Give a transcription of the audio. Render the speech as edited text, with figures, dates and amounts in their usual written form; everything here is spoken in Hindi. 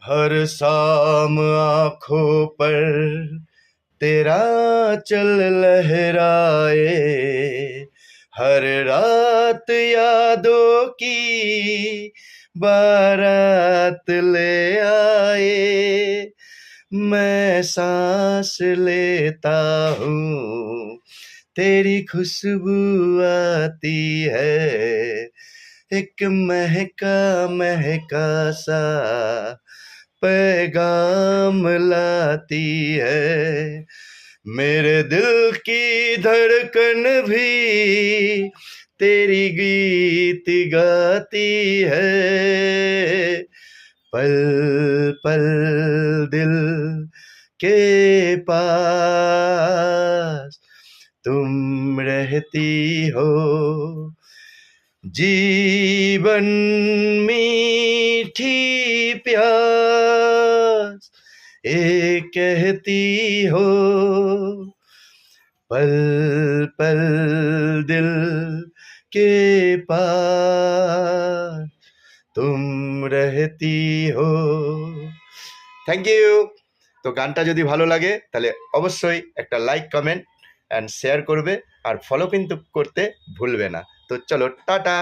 हर शाम आंखों पर तेरा चल लहराए, हर रात यादों की बारात ले आए। मैं सांस लेता हूँ, तेरी खुशबू आती है, एक महका महका सा पैगाम लाती है। मेरे दिल की धड़कन भी तेरी गीत गाती है। पल पल दिल के पास तुम रहती हो, जीवन मीठी प्यास ये कहती हो। पल पल दिल के पास तुम रहती हो। Thank you. তো গানটা যদি ভালো লাগে তাহলে অবশ্যই একটা লাইক কমেন্ট অ্যান্ড শেয়ার করবে, আর ফলো কিন্তু করতে ভুলবে না। তো চলো টাটা।